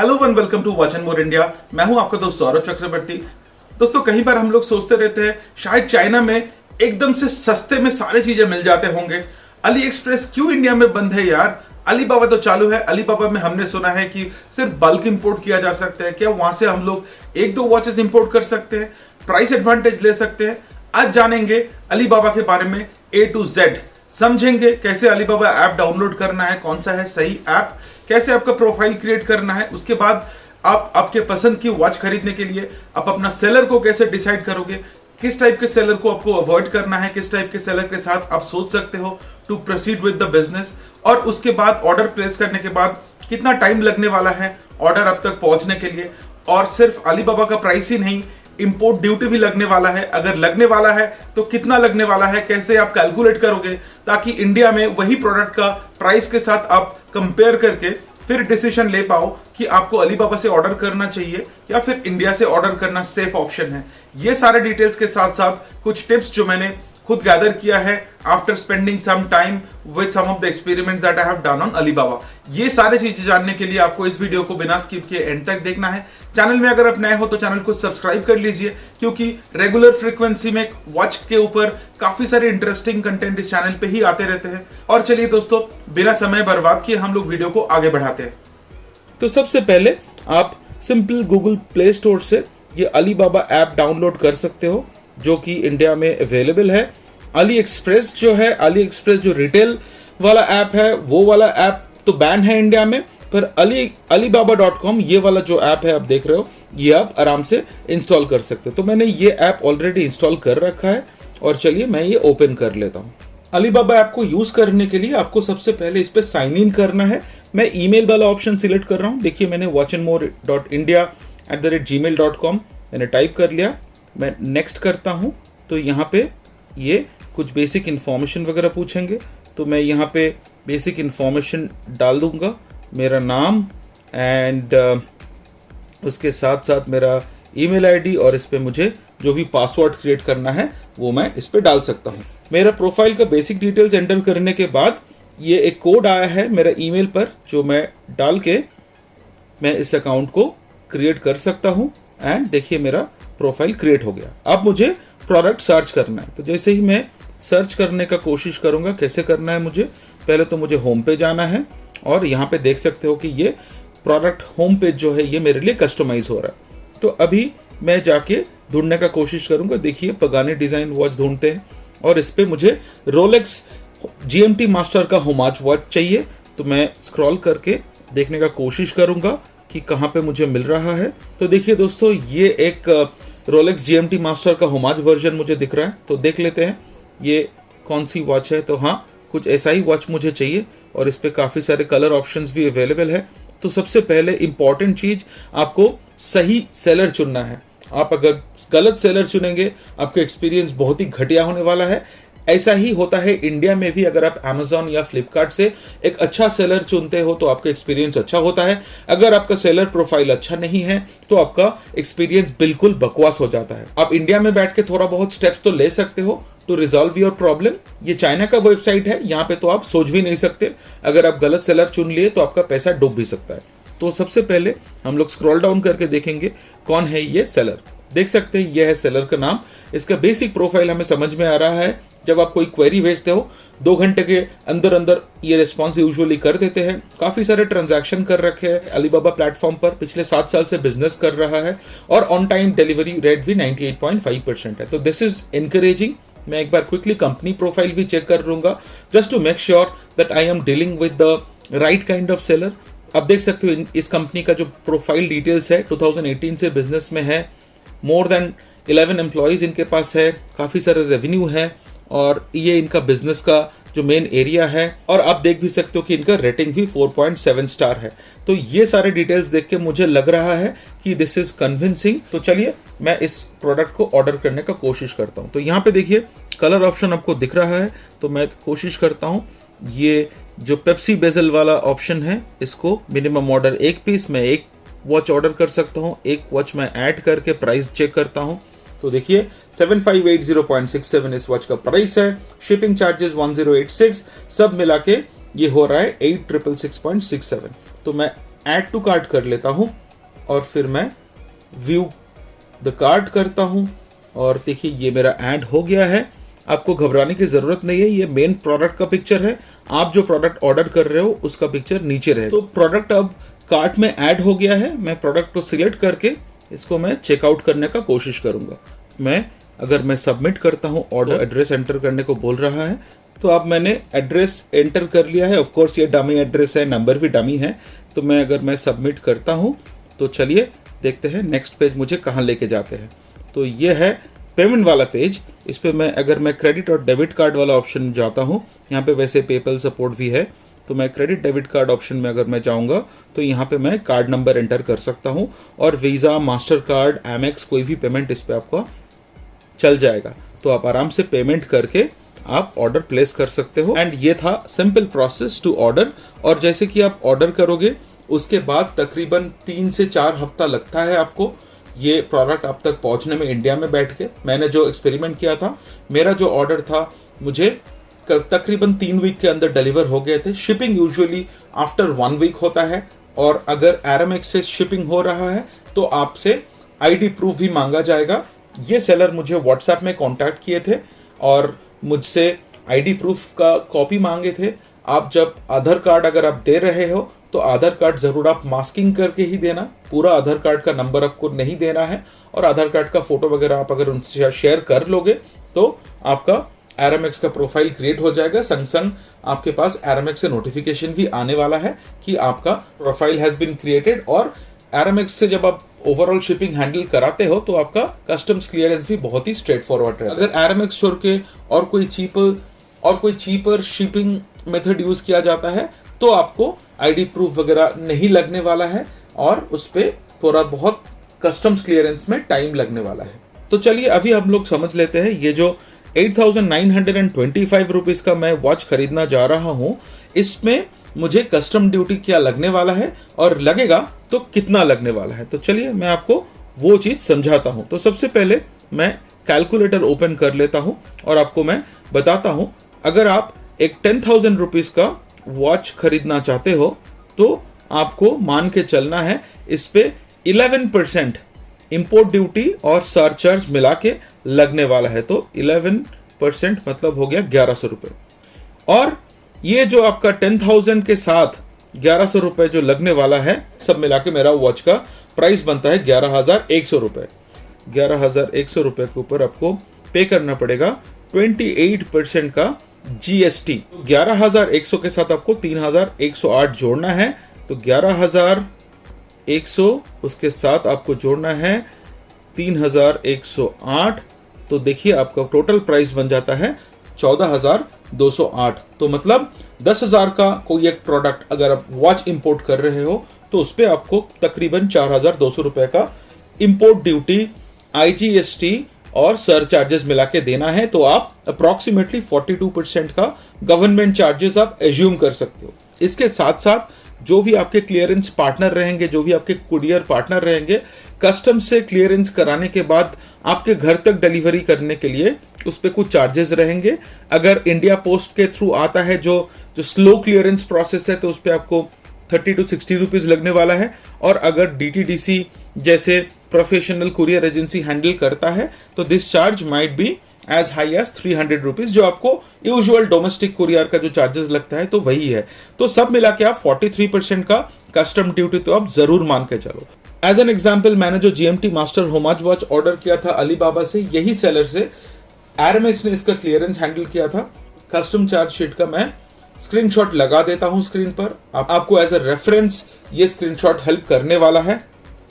Hello one welcome to watch and more India. मैं हूं आपका दोस्त सौरभ चक्रवर्ती। दोस्तों, कई बार हम लोग सोचते रहते हैं शायद चाइना में एकदम से सस्ते में सारी चीजें मिल जाते होंगे। अली एक्सप्रेस क्यों इंडिया में बंद है यार? अलीबाबा तो चालू है। अलीबाबा में हमने सुना है कि सिर्फ बल्क इंपोर्ट किया जा सकता है। क्या वहां से हम लोग एक दो वॉचेस इंपोर्ट कर सकते हैं, प्राइस एडवांटेज ले सकते हैं? आज जानेंगे अलीबाबा के बारे में A to Z। समझेंगे कैसे अलीबाबा ऐप डाउनलोड करना है, कौन सा है सही ऐप, कैसे आपका प्रोफाइल क्रिएट करना है, उसके बाद आप आपके पसंद की वॉच खरीदने के लिए आप अपना सेलर को कैसे डिसाइड करोगे, किस टाइप के सेलर को आपको अवॉइड करना है, किस टाइप के सेलर के साथ आप सोच सकते हो to proceed with the business, और उसके बाद ऑर्डर प्लेस करने के बाद कितना टाइम लगने वाला है ऑर्डर अब तक पहुंचने के लिए। और सिर्फ अलीबाबा का प्राइस ही नहीं, इंपोर्ट ड्यूटी भी लगने वाला है। अगर लगने वाला है तो कितना लगने वाला है, कैसे आप कैलकुलेट करोगे ताकि इंडिया में वही प्रोडक्ट का प्राइस के साथ आप कंपेयर करके फिर डिसीजन ले पाओ कि आपको अलीबाबा से ऑर्डर करना चाहिए या फिर इंडिया से ऑर्डर करना सेफ ऑप्शन है। ये सारे डिटेल्स के साथ साथ कुछ टिप्स जो मैंने खुद गैदर किया है after spending some time with some of the experiments that I have done on Alibaba. ये सारी चीजें जानने के लिए आपको इस वीडियो को बिना स्किप किए एंड तक देखना है। चैनल में अगर आप नए हो तो चैनल को सब्सक्राइब कर लीजिए, क्योंकि रेगुलर फ्रीक्वेंसी में वॉच के ऊपर काफी सारे इंटरेस्टिंग कंटेंट इस चैनल पे ही आते रहते हैं। और चलिए दोस्तों, बिना समय बर्बाद किए हम लोग वीडियो को आगे बढ़ाते हैं। तो सबसे पहले आप सिंपल गूगल प्ले स्टोर से ये अलीबाबा ऐप डाउनलोड कर सकते हो, जो कि इंडिया में अवेलेबल है। अली एक्सप्रेस जो है, अली एक्सप्रेस जो रिटेल वाला ऐप है, वो वाला ऐप तो बैन है इंडिया में, पर alibaba.com ये वाला जो ऐप है आप देख रहे हो, ये आप आराम से इंस्टॉल कर सकते हो। तो मैंने ये ऐप ऑलरेडी इंस्टॉल कर रखा है और चलिए मैं ये ओपन कर लेता हूँ। अलीबाबा ऐप को यूज करने के लिए आपको सबसे पहले इस पे साइन इन करना है। मैं ईमेल वाला ऑप्शन सिलेक्ट कर रहा हूँ। देखिए, मैंने watchandmore.india@gmail.com मैंने टाइप कर लिया। मैं नेक्स्ट करता हूँ तो यहाँ पे ये कुछ बेसिक इन्फॉर्मेशन वगैरह पूछेंगे, तो मैं यहाँ पे बेसिक इन्फॉर्मेशन डाल दूंगा, मेरा नाम एंड उसके साथ साथ मेरा ईमेल आईडी, और इस पे मुझे जो भी पासवर्ड क्रिएट करना है वो मैं इस पे डाल सकता हूँ। मेरा प्रोफाइल का बेसिक डिटेल्स एंटर करने के बाद ये एक कोड आया है मेरा ईमेल पर, जो मैं डाल के मैं इस अकाउंट को क्रिएट कर सकता हूँ। एंड देखिए, मेरा प्रोफाइल क्रिएट हो गया। अब मुझे प्रोडक्ट सर्च करना है, तो जैसे ही मैं सर्च करने का कोशिश करूंगा, कैसे करना है मुझे, पहले तो मुझे होम पे जाना है और यहाँ पे देख सकते हो कि ये प्रोडक्ट होम पेज जो है ये मेरे लिए कस्टमाइज हो रहा है। तो अभी मैं जाके ढूंढने का कोशिश करूंगा। देखिए, पगानी डिजाइन वॉच ढूंढते हैं और इस पे मुझे रोलेक्स GMT मास्टर का होमाज वॉच चाहिए। तो मैं स्क्रॉल करके देखने का कोशिश करूंगा कि कहाँ पे मुझे मिल रहा है। तो देखिए दोस्तों, ये एक रोलेक्स GMT मास्टर का होमाज वर्जन मुझे दिख रहा है। तो देख लेते हैं ये कौन सी वॉच है। तो हाँ, कुछ ऐसा ही वॉच मुझे चाहिए और इस पे काफ़ी सारे कलर ऑप्शंस भी अवेलेबल है। तो सबसे पहले इंपॉर्टेंट चीज़, आपको सही सेलर चुनना है। आप अगर गलत सेलर चुनेंगे, आपका एक्सपीरियंस बहुत ही घटिया होने वाला है। ऐसा ही होता है इंडिया में भी। अगर आप Amazon या फ्लिपकार्ट से एक अच्छा सेलर चुनते हो तो आपका एक्सपीरियंस अच्छा होता है। अगर आपका सेलर प्रोफाइल अच्छा नहीं है तो आपका एक्सपीरियंस बिल्कुल बकवास हो जाता है। आप इंडिया में बैठ के थोड़ा बहुत स्टेप्स तो ले सकते हो टू रिजॉल्व योर प्रॉब्लम। ये चाइना का वेबसाइट है, यहाँ पे तो आप सोच भी नहीं सकते। अगर आप गलत सेलर चुन लिए तो आपका पैसा डूब भी सकता है। तो सबसे पहले हम लोग स्क्रॉल डाउन करके देखेंगे कौन है ये सेलर। देख सकते हैं ये है सेलर का नाम। इसका बेसिक प्रोफाइल हमें समझ में आ रहा है। जब आप कोई क्वेरी भेजते हो 2 घंटे के अंदर अंदर ये रिस्पॉन्स यूजुअली कर देते हैं। काफी सारे ट्रांजैक्शन कर रखे हैं अलीबाबा प्लेटफॉर्म पर, पिछले 7 साल से बिजनेस कर रहा है और ऑन टाइम डिलीवरी रेट भी 98.5% है। तो दिस इज इनकरेजिंग। मैं एक बार क्विकली कंपनी प्रोफाइल भी चेक कर लूंगा just to make sure that I am dealing with the right kind of seller. अब देख सकते हो इस कंपनी का जो प्रोफाइल डिटेल्स है, 2018 से बिजनेस में है, मोर देन 11 एम्प्लॉइज इनके पास है, काफी सारे रेवेन्यू है और ये इनका बिजनेस का जो मेन एरिया है। और आप देख भी सकते हो कि इनका रेटिंग भी 4.7 स्टार है। तो ये सारे डिटेल्स देख के मुझे लग रहा है कि दिस इज कन्विंसिंग। तो चलिए मैं इस प्रोडक्ट को ऑर्डर करने का कोशिश करता हूँ। तो यहाँ पे देखिए कलर ऑप्शन आपको दिख रहा है, तो मैं कोशिश करता हूँ ये जो पेप्सी बेजल वाला ऑप्शन है, इसको मिनिमम ऑर्डर 1 पीस, मैं 1 वॉच ऑर्डर कर सकता हूँ। 1 वॉच मैं ऐड करके प्राइस चेक करता हूँ। तो देखिए 7580.67 इस वॉच का प्राइस है। शिपिंग चार्जेस 1086, सब मिला के ये हो रहा है 8666.67। तो मैं ऐड टू कार्ट कर लेता हूं और फिर मैं व्यू द कार्ट करता हूं और देखिए ये मेरा ऐड हो गया है। आपको घबराने की जरूरत नहीं है, ये मेन प्रोडक्ट का पिक्चर है, आप जो प्रोडक्ट ऑर्डर कर रहे हो उसका पिक्चर नीचे रहेगा। तो प्रोडक्ट अब कार्ट में ऐड हो गया है। मैं प्रोडक्ट को सिलेक्ट करके इसको मैं चेकआउट करने का कोशिश करूंगा। अगर मैं सबमिट करता हूं, ऑर्डर एड्रेस एंटर करने को बोल रहा है, तो अब मैंने एड्रेस एंटर कर लिया है। ऑफ कोर्स ये डमी एड्रेस है, नंबर भी डमी है। तो अगर मैं सबमिट करता हूं तो चलिए देखते हैं नेक्स्ट पेज मुझे कहां लेके जाते हैं। तो ये है पेमेंट वाला पेज। इस पे अगर मैं क्रेडिट और डेबिट कार्ड वाला ऑप्शन जाता हूं, यहाँ पे वैसे पेपल सपोर्ट भी है, तो मैं क्रेडिट डेबिट कार्ड ऑप्शन में अगर मैं जाऊंगा तो यहाँ पे मैं कार्ड नंबर एंटर कर सकता हूँ और वीज़ा, मास्टर कार्ड, एमएक्स कोई भी पेमेंट इस पे आपका चल जाएगा। तो आप आराम से पेमेंट करके आप ऑर्डर प्लेस कर सकते हो। एंड ये था सिंपल प्रोसेस टू ऑर्डर। और जैसे कि आप ऑर्डर करोगे उसके बाद तकरीबन 3 से 4 हफ्ता लगता है आपको ये प्रोडक्ट आप तक पहुंचने में इंडिया में बैठ के। मैंने जो एक्सपेरिमेंट किया था, मेरा जो ऑर्डर था मुझे तकरीबन 3 वीक के अंदर डिलीवर हो गए थे। शिपिंग यूजुअली आफ्टर 1 वीक होता है और अगर एरमेक्स से शिपिंग हो रहा है तो आपसे आईडी प्रूफ भी मांगा जाएगा। ये सेलर मुझे व्हाट्सएप में कांटेक्ट किए थे और मुझसे आईडी प्रूफ का कॉपी मांगे थे। आप जब आधार कार्ड अगर आप दे रहे हो तो आधार कार्ड जरूर आप मास्किंग करके ही देना, पूरा आधार कार्ड का नंबर आपको नहीं देना है। और आधार कार्ड का फोटो वगैरह आप अगर उनसे शेयर कर लोगे तो आपका एरमेक्स का प्रोफाइल क्रिएट हो जाएगा। संग संग आपके पास एरमेक्स से नोटिफिकेशन भी आने वाला है कि आपका प्रोफाइल हैज बीन क्रिएटेड। और एरमेक्स से जब आप ओवरऑल शिपिंग हैंडल कराते हो तो आपका कस्टम्स क्लियरेंस भी बहुत ही स्ट्रेट फॉरवर्ड है। अगर एरमेक्स छोड़ के और कोई चीपर शिपिंग मेथड यूज किया जाता है तो आपको आईडी प्रूफ वगैरह नहीं लगने वाला है और उस पे थोड़ा बहुत कस्टम्स क्लियरेंस में टाइम लगने वाला है। तो चलिए अभी हम लोग समझ लेते हैं, ये जो 8,925 रुपीज का मैं वॉच खरीदना जा रहा हूं, इसमें मुझे कस्टम ड्यूटी क्या लगने वाला है और लगेगा तो कितना लगने वाला है। तो चलिए मैं आपको वो चीज समझाता हूं। तो सबसे पहले मैं कैलकुलेटर ओपन कर लेता हूं और आपको मैं बताता हूं, अगर आप एक 10,000 रुपीज का वॉच खरीदना चाहते हो तो आपको मान के चलना है इस पे 11% इंपोर्ट ड्यूटी और सरचार्ज मिला के लगने वाला है। तो 11% मतलब हो गया 1100 रुपए। और ये जो आपका 10,000 के साथ 1100 रुपए जो लगने वाला है, सब मिला के मेरा वॉच का प्राइस बनता है 11,100 रुपए। 11,100 रुपए के ऊपर आपको पे करना पड़ेगा 28% का जीएसटी। 11,100 के साथ आपको 3,108 जोड़ना है। तो 11,100 उसके साथ आपको जोड़ना है 3,108। तो देखिए आपका टोटल प्राइस बन जाता है 14,208। तो मतलब 10,000 का कोई एक प्रोडक्ट अगर आप वॉच इंपोर्ट कर रहे हो तो उस पर आपको तकरीबन 4,200 रुपए का इंपोर्ट ड्यूटी, आईजीएसटी और सरचार्जेस मिला के देना है। तो आप अप्रोक्सीमेटली 42% का गवर्नमेंट चार्जेस आप एज्यूम कर सकते हो। इसके साथ साथ जो भी आपके क्लियरेंस पार्टनर रहेंगे, जो भी आपके कुरियर पार्टनर रहेंगे, कस्टम्स से क्लियरेंस कराने के बाद आपके घर तक डिलीवरी करने के लिए उस पर कुछ चार्जेस रहेंगे। अगर इंडिया पोस्ट के थ्रू आता है जो स्लो क्लियरेंस प्रोसेस है तो उस पर आपको 30 to 60 रुपीज लगने वाला है। और अगर डीटीडीसी जैसे प्रोफेशनल कुरियर एजेंसी हैंडल करता है तो this charge might be as high as 300 rupees, जो आपको यूजुअल डोमेस्टिक कुरियर का जो चार्जेस लगता है तो वही है। तो सब मिला के आप 43% का कस्टम ड्यूटी तो आप जरूर मान के चलो। एज एन एग्जाम्पल, मैंने जो GMT master homage watch order किया था अलीबाबा से, यही सेलर से एरमेक्स ने इसका क्लियरेंस हैंडल किया था। कस्टम चार्ज शीट का मैं स्क्रीनशॉट लगा देता हूं स्क्रीन पर, आपको एज ए रेफरेंस ये स्क्रीनशॉट हेल्प करने वाला है।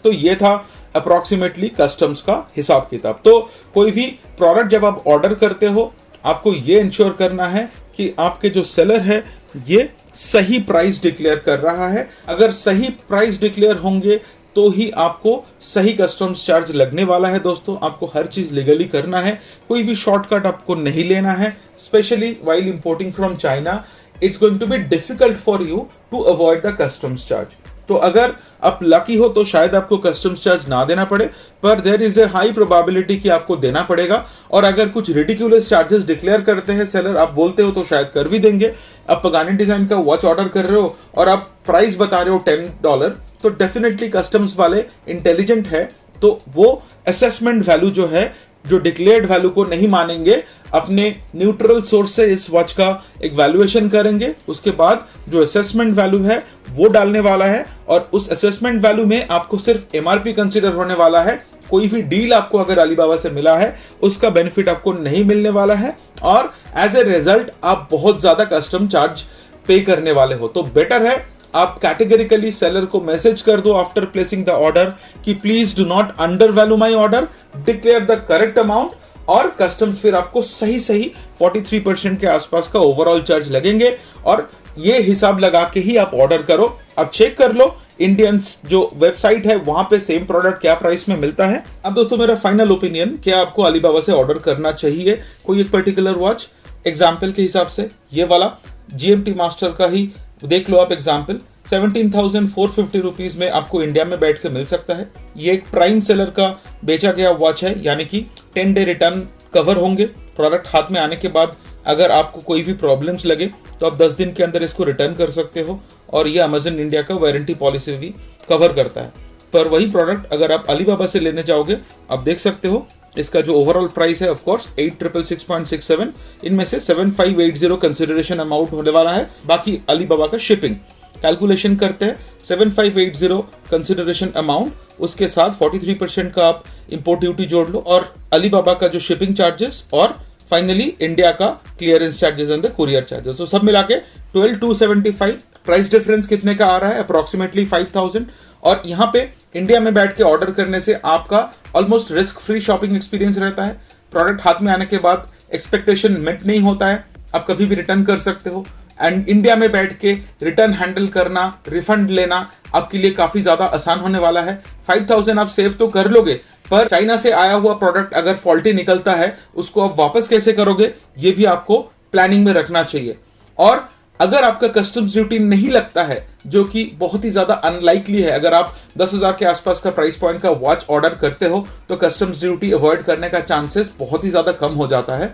तो ये था अप्रोक्सीमेटली कस्टम्स का हिसाब किताब। तो कोई भी प्रोडक्ट जब आप ऑर्डर करते हो आपको ये इंश्योर करना है कि आपके जो सेलर है ये सही प्राइस डिक्लेयर कर रहा है। अगर सही प्राइस डिक्लेयर होंगे तो ही आपको सही कस्टम्स चार्ज लगने वाला है। दोस्तों, आपको हर चीज लीगली करना है, कोई भी शॉर्टकट आपको नहीं लेना है। Specially while importing from China, it's going to be difficult for you to avoid the customs charge. तो अगर आप लकी हो तो शायद आपको कस्टम्स चार्ज ना देना पड़े, पर there is a high probability कि आपको देना पड़ेगा। और अगर कुछ रिडिक्यूलस चार्जेस डिक्लेयर करते हैं सेलर, आप बोलते हो तो शायद कर भी देंगे। आप पगानी डिजाइन का वॉच ऑर्डर कर रहे हो और आप प्राइस बता रहे हो $10, तो डेफिनेटली कस्टम्स वाले इंटेलिजेंट है, तो वो असेसमेंट वैल्यू जो है, जो डिक्लेयर्ड वैल्यू को नहीं मानेंगे, अपने न्यूट्रल सोर्स से इस वॉच का एक वैल्यूएशन करेंगे, उसके बाद जो असेसमेंट वैल्यू है वो डालने वाला है, और उस असेसमेंट वैल्यू में आपको सिर्फ एमआरपी कंसीडर होने वाला है। कोई भी डील आपको अगर अलीबाबा से मिला है उसका बेनिफिट आपको नहीं मिलने वाला है, और एज ए रिजल्ट आप बहुत ज्यादा कस्टम चार्ज पे करने वाले हो। तो बेटर है आप कैटेगरिकली सेलर को मैसेज कर दो आफ्टर प्लेसिंग द ऑर्डर कि please do not under value my order, declare the correct amount, और कस्टम्स फिर आपको सही 43% के आसपास का ओवरऑल चार्ज लगेंगे, और ये हिसाब लगा के ही आप ऑर्डर करो। अब चेक कर लो इंडियंस जो वेबसाइट है वहां पे सेम प्रोडक्ट क्या प्राइस में मिलता है। अब दोस्तों मेरा फाइनल ओपिनियन, क्या आपको अलीबाबा से ऑर्डर करना चाहिए कोई एक पर्टिकुलर वॉच? एग्जाम्पल के हिसाब से ये वाला GMT मास्टर का ही देख लो आप एग्जाम्पल, 17,450 रुपीज में आपको इंडिया में बैठ के मिल सकता है। ये एक प्राइम सेलर का बेचा गया वॉच है, यानी कि 10 डे रिटर्न कवर होंगे। प्रोडक्ट हाथ में आने के बाद अगर आपको कोई भी प्रॉब्लम्स लगे तो आप 10 दिन के अंदर इसको रिटर्न कर सकते हो, और ये अमेजन इंडिया का वारंटी पॉलिसी भी कवर करता है। पर वही प्रोडक्ट अगर आप अलीबाबा से लेने जाओगे, आप देख सकते हो इसका जो ओवरऑल प्राइस है ऑफ कोर्स 8666.67, इनमें से 7580 कंसिडरेशन अमाउंट होने वाला है। बाकी अलीबाबा का शिपिंग कैलकुलेशन करते हैं, 7580 कंसिडरेशन अमाउंट, उसके साथ 43% का आप इंपोर्ट ड्यूटी जोड़ लो, और अलीबाबा का जो शिपिंग चार्जेस, और फाइनली इंडिया का clearance charges and the courier charges, तो सब मिला के 12,275। प्राइस डिफरेंस कितने का आ रहा है? अप्रोक्सीमेटली 5,000। और यहाँ पे इंडिया में बैठ के ऑर्डर करने से आपका almost risk free shopping experience रहता है। प्रोडक्ट हाथ में आने के बाद एक्सपेक्टेशन मेट नहीं होता है, आप कभी भी रिटर्न कर सकते हो, एंड इंडिया में बैठ के रिटर्न हैंडल करना, रिफंड लेना आपके लिए काफी ज्यादा आसान होने वाला है। 5,000 आप सेव तो कर लोगे, पर चाइना से आया हुआ प्रोडक्ट अगर फॉल्टी निकलता है उसको आप वापस कैसे करोगे, ये भी आपको प्लानिंग में रखना चाहिए। और अगर आपका कस्टम्स ड्यूटी नहीं लगता है, जो कि बहुत ही ज्यादा अनलाइकली है, अगर आप 10,000 के आसपास का प्राइस पॉइंट का वॉच ऑर्डर करते हो तो कस्टम्स ड्यूटी अवॉइड करने का चांसेस बहुत ही ज्यादा कम हो जाता है।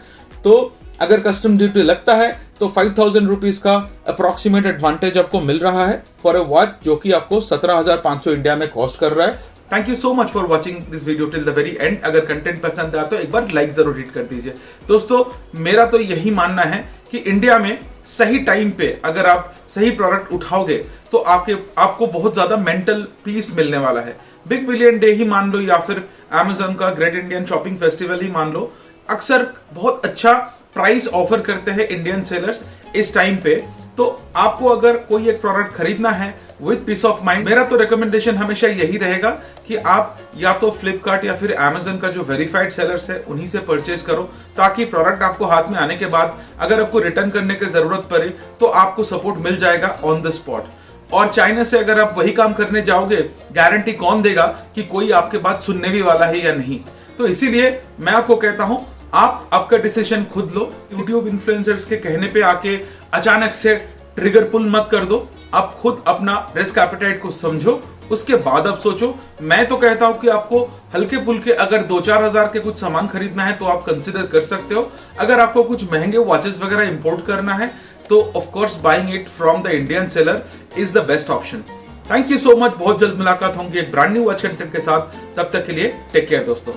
तो अगर कस्टम ड्यूटी लगता है तो 5,000 रुपीज का अप्रोक्सीमेट एडवांटेज आपको मिल रहा है फॉर ए वॉच, जो कि आपको 17,500 इंडिया में कॉस्ट कर रहा है। Thank you so much for watching this video till the very and. अगर कंटेंट पसंद आया तो एक बार लाइक जरूर हिट कर दीजिए। दोस्तों मेरा तो यही मानना है कि इंडिया में सही टाइम पे अगर आप सही प्रोडक्ट उठाओगे तो आपको बहुत ज्यादा मेंटल पीस मिलने वाला है। बिग बिलियन डे ही मान लो या फिर Amazon का ग्रेट इंडियन शॉपिंग फेस्टिवल ही मान लो, अक्सर बहुत अच्छा प्राइस ऑफर करते हैं इंडियन सेलर्स इस टाइम पे। तो आपको अगर कोई एक प्रोडक्ट खरीदना है विद पीस ऑफ माइंड, मेरा तो रिकमेंडेशन हमेशा यही रहेगा कि आप या तो फ्लिपकार्ट या फिर Amazon का जो वेरीफाइड सेलर्स है उन्हीं से परचेज करो, ताकि प्रोडक्ट आपको हाथ में आने के बाद अगर आपको रिटर्न करने की जरूरत पड़े तो आपको सपोर्ट मिल जाएगा ऑन द स्पॉट। और चाइना से अगर आप वही काम करने जाओगे, गारंटी कौन देगा कि कोई आपके बात सुनने भी वाला है या नहीं। तो इसीलिए मैं आपको कहता हूं आप आपका डिसीजन खुद लो। यूट्यूब इन्फ्लुएंसर्स के कहने पे आके अचानक से ट्रिगर पुल मत कर दो। आप खुद अपना रिस्क एपेटाइट को समझो, उसके बाद आप सोचो। मैं तो कहता हूं कि आपको हल्के फुल्के अगर 2-4 हजार के कुछ सामान खरीदना है तो आप कंसिडर कर सकते हो। अगर आपको कुछ महंगे वॉचेस वगैरह इंपोर्ट करना है तो of course buying it from the Indian seller is the best option. Thank you so much. बहुत जल्द मुलाकात होंगी एक ब्रांड न्यू वॉच कंटेंट के साथ। तब तक के लिए टेक केयर दोस्तों।